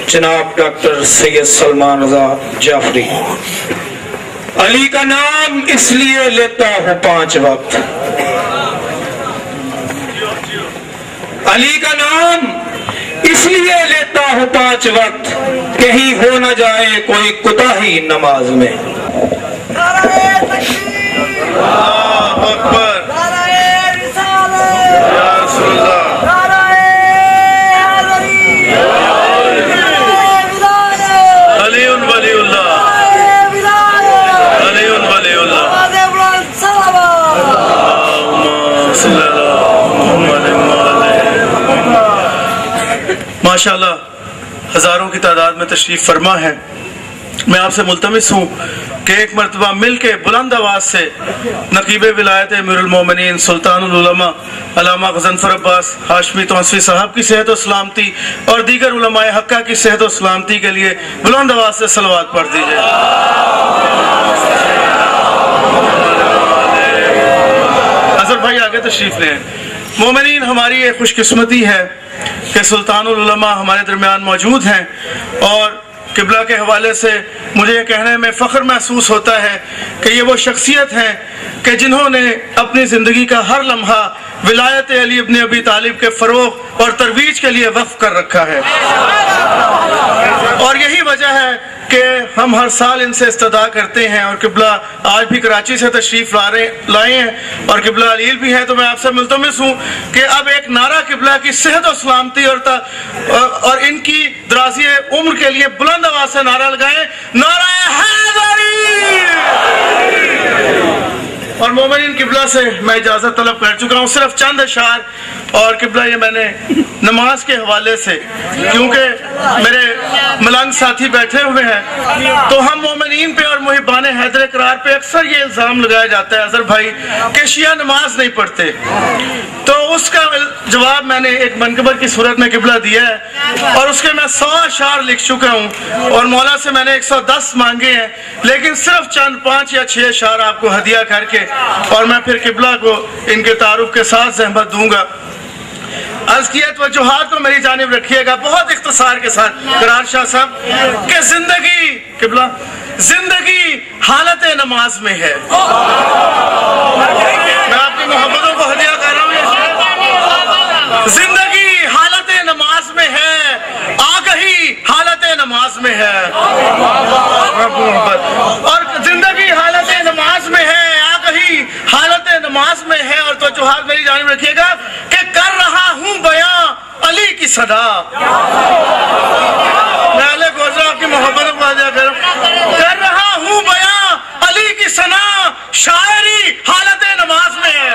جناب ڈاکٹر سید سلمان رضا جعفری۔ علی کا نام اس لیے لیتا ہوں 5 وقت، علی کا نام اس لیے لیتا ہوں 5 وقت، کہیں ہو نہ جائے کوئی کوتاہی نماز میں۔ ماشاءاللہ ہزاروں کی تعداد میں تشریف فرما ہے۔ میں آپ سے ملتمس ہوں کہ ایک مرتبہ مل کے بلند آواز سے نقیب ولایت امیر المومنین سلطان العلماء علامہ غضنفر عباس ہاشمی تونسوی صاحب کی صحت و سلامتی اور دیگر علماء حقہ کی صحت و سلامتی کے لیے بلند آواز سے صلوات پڑھ دیجئے۔ اظہر بھائی آگے تشریف لیں۔ مومنین، ہماری یہ خوش قسمتی ہے کہ سلطان العلماء ہمارے درمیان موجود ہیں، اور قبلہ کے حوالے سے مجھے یہ کہنے میں فخر محسوس ہوتا ہے کہ یہ وہ شخصیت ہیں کہ جنہوں نے اپنی زندگی کا ہر لمحہ ولایت علی ابن ابی طالب کے فروغ اور ترویج کے لیے وقف کر رکھا ہے، اور یہی وجہ ہے کہ ہم ہر سال ان سے استدعا کرتے ہیں، اور قبلہ آج بھی کراچی سے تشریف لائے ہیں اور قبلہ علیل بھی ہیں۔ تو میں آپ سے ملتمس ہوں کہ اب ایک نعرہ قبلہ کی صحت و سلامتی اور ان کی درازی عمر کے لیے بلند آواز سے نعرہ لگائیں، نعرہ حیدری۔ اور مومنین، قبلہ سے میں اجازت طلب کر چکا ہوں، صرف چند اشعار، اور قبلہ یہ میں نے نماز کے حوالے سے، کیونکہ میرے ملنگ ساتھی بیٹھے ہوئے ہیں، تو ہم مومنین پہ اور محبان حیدر کرار پہ اکثر یہ الزام لگایا جاتا ہے اظہر بھائی کہ شیعہ نماز نہیں پڑھتے، تو اس کا جواب میں نے ایک منقبر کی صورت میں قبلہ دیا ہے، اور اس کے میں 100 اشعار لکھ چکا ہوں، اور مولا سے میں نے 110 مانگے ہیں، لیکن صرف چند 5 یا 6 اشعار آپ کو ہدیہ کر کے، اور میں پھر قبلہ کو ان کے تعارف کے ساتھ زحمت دوں گا۔ عرض کیا توجہات کو میری جانب رکھیے گا بہت اختصار کے ساتھ قرار شاہ صاحب، کہ زندگی قبلہ زندگی حالت نماز میں ہے۔ میں آپ کی محبتوں کو ہدیہ کر رہا ہوں۔ زندگی حالت نماز میں ہے، آگہی حالت نماز میں ہے، اور زندگی حالت نماز میں ہے، آگہی حالت نماز میں ہے، اور توجہات میری جانب رکھیے گا کہ کر رہا ہوں بیاں علی کی صدا۔ میں علیہ گوزرہ آپ کی محبت کو ہدیہ کر رہا ہوں، کر رہا ہوں بیاں علی کی ثنا، شاعری حالت نماز میں ہے۔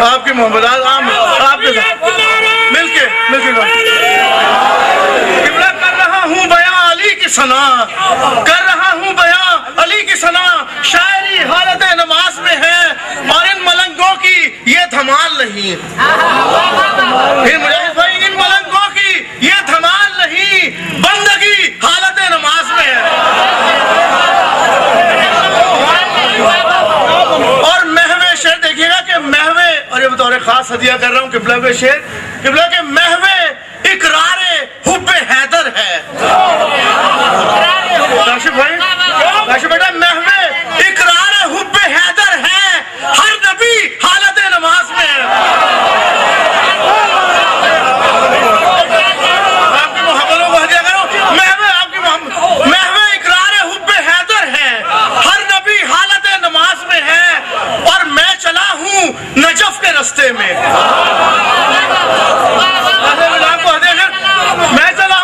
آپ کی محبت آپ کے ساتھ مل کے قبلہ کر رہا ہوں بیاں علی کی ثنا، کر رہا ہوں بیاں علی کی ثنا، شاعری حالت نماز میں ہے، اور ان ملنگوں کی یہ دھمال نہیں، ان ملنگوں کی یہ دھمال نہیں، بندگی حالت نماز میں ہے۔ اور محو شعر دیکھیے گا کہ محو، اور یہ بطور خاص ہدیہ کر رہا ہوں قبلہ کے شعر، قبلہ کے محو اقرار حب حیدر ہے۔ کاشف بھائی، کاشف بیٹا، محو اقرار حب حیدر ہے، ہر نبی حالت نماز میں ہے۔ آپ کی محبتوں کو ہدیہ کرو، محو اقرار حب حیدر ہے، ہر نبی حالت نماز میں ہے، اور میں چلا ہوں نجف کے رستے میں۔ میں چلا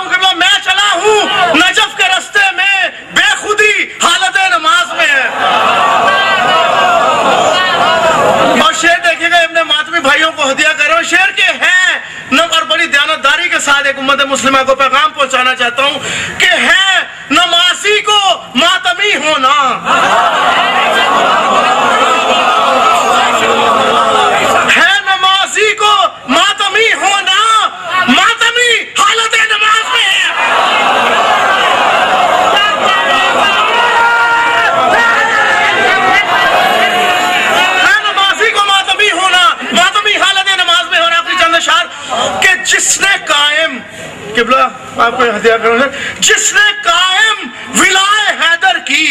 ہوں نجف کے رستے میں، بے خودی حالت نماز میں ہے۔ اور شعر دیکھیے گا، ابن ماتمی بھائیوں کو ہدیہ کر رہا ہوں، شعر کے ہیں اور بڑی دیانتداری کے ساتھ ایک امت مسلمہ کو پیغام پہنچانا چاہتا ہوں کہ ہے نمازی کو ماتمی ہونا، ہے نمازی کو ماتمی ہونا، ماتمی حالت نماز میں ہے۔ ہے نمازی کو ماتمی ہونا، ماتمی حالت نماز میں ہونا۔ اپنی چند اشعار جس نے قائم قبلہ آپ کو ہدیہ کروں گا، جس نے قائم ولائے حیدر کی،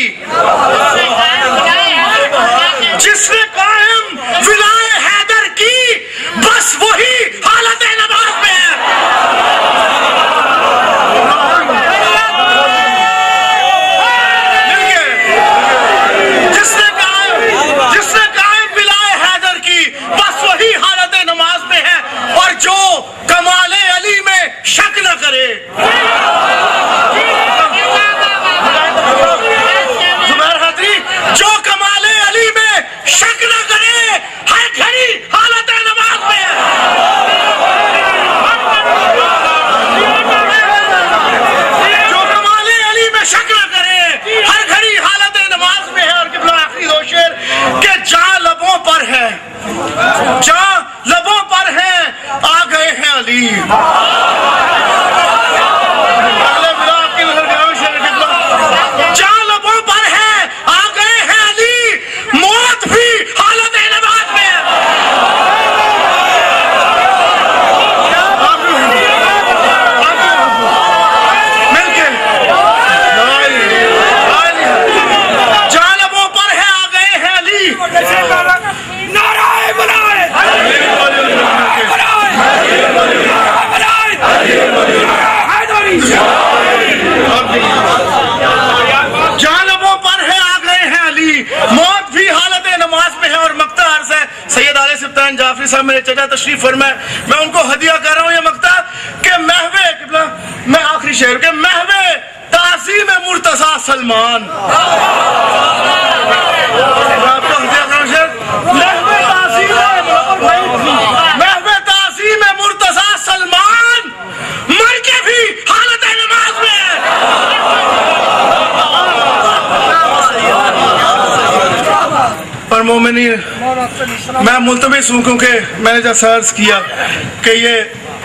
جس نے قائم ولائے حیدر کی، بس وہی حالت نماز میں ہے۔ جس نے قائم ولائے حیدر کی، بس وہی حالت نماز میں ہے، اور جو کمال علی میں شک نہ کرے، زبیر حیدری، جو کمال علی میں شک نہ کرے ہر گھڑی حالت نماز میں ہے۔ جو کمال علی میں شک نہ کرے ہر گھڑی حالت نماز میں ہے۔ اور قبلہ آخری دو شعر کہ جہاں لبوں پر ہے، جہاں لبوں پر ہے، آ گئے ہیں علی۔ جہاں لبوں پر ہے، آ گئے ہیں علی، موت بھی حالت نماز میں ہے۔ مل کے جہاں لبوں پر ہے، آ گئے ہیں علی۔ جہاں لبوں پر ہے، آ گئے ہیں علی، موت بھی حالت نماز میں ہے۔ اور مقطع عرض ہے سید علی سبطان جعفری صاحب میرے چچا تشریف فرمائے، میں ان کو ہدیہ کر رہا ہوں یہ مقطع کہ محو قبلہ، میں آخری شعر کہ محو تعظیم مرتضیٰ سلمان، آپ کو ہدیہ کروں شعر، محو تعظیم مرتضیٰ سلمان، مر کے بھی حالت نماز میں ہے۔ اور مومنین، میں ملتمس ہوں کیونکہ میں نے جیسا عرض کیا کہ یہ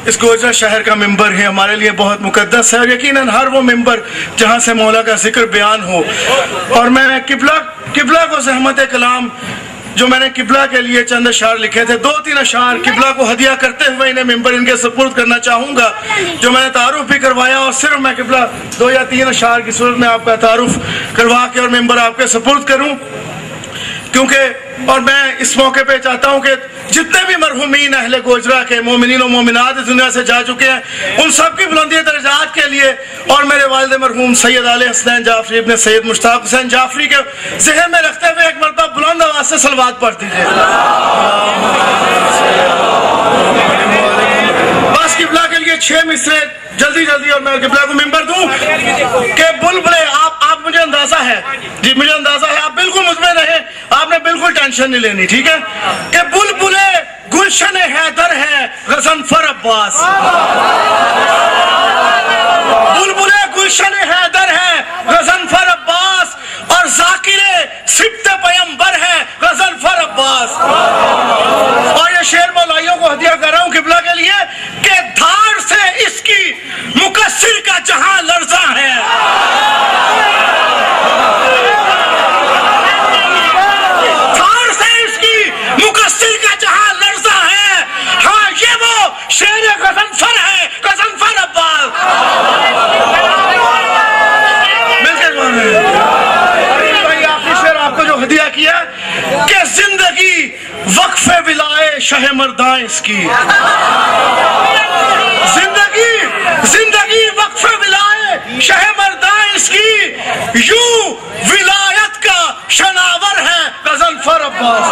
اس گوجرا شہر کا ممبر ہے، ہمارے لیے بہت مقدس ہے، اور یقیناً ہر وہ ممبر جہاں سے مولا کا ذکر بیان ہو۔ اور میں قبلہ کو زحمت کلام جو میں نے قبلہ کے لیے چند اشعار لکھے تھے، 2-3 اشعار قبلہ کو ہدیہ کرتے ہوئے انہیں ممبر ان کے سپرد کرنا چاہوں گا، جو میں نے تعارف بھی کروایا، اور صرف میں قبلہ 2 یا 3 اشعار کی صورت میں آپ کا تعارف کروا کے اور ممبر آپ کے سپرد کروں، کیونکہ اور میں اس موقع پہ چاہتا ہوں کہ جتنے بھی مرحومین اہل گوجرا کے مومنین و مومنات اس دنیا سے جا چکے ہیں، ان سب کی بلندی درجات کے لیے اور میرے والد مرحوم سید علی حسنین جعفری ابن سید مشتاق حسین جعفری کے ذہن میں رکھتے ہوئے ایک مرتبہ بلند آواز سے صلوات پڑھ دیجیے۔ بس قبلہ کے لیے 6 مصرے جلدی اور میں قبلہ کو ممبر دوں کہ بلبلے، آپ مجھے اندازہ ہے، جی مجھے اندازہ ہے، آپ بالکل مطمئن رہیں، آپ نے بالکل ٹینشن نہیں لینی، ٹھیک ہے، کہ بلبلے گلشن حیدر ہے غضنفر عباس، بلبلے گلشن حیدر ہے غضنفر عباس، اور ذاکر سبط پیمبر ہے غضنفر عباس۔ اور یہ شعر مولائیوں کو ہدیہ کر رہا ہوں قبلہ کے لیے کہ دھار سے اس کی مقصر کا جہاں لرزاں ہے، دھار سے اس کی مقصر کا جہاں لرزاں ہے، ہاں یہ وہ شعر غضنفر ہے، غضنفر عباس۔ مل کے آخری شعر آپ کو جو ہدیہ کیا کہ زندگی وقف ولائے شہ مرداں اس کی، زندگی وقف ولائے شہ مرداں اس کی، یوں ولایت کا شناور ہے غضنفر عباس۔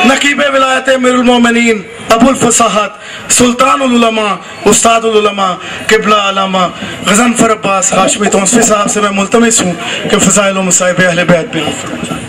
نقیب ولایت امیر المومنین ابو الفصاحت سلطان العلماء استاد العلماء قبلہ علامہ غضنفر عباس ہاشمی توسفی صاحب سے میں ملتمس ہوں کہ فضائل و مصائب اہل بیت بیان فرمائیں۔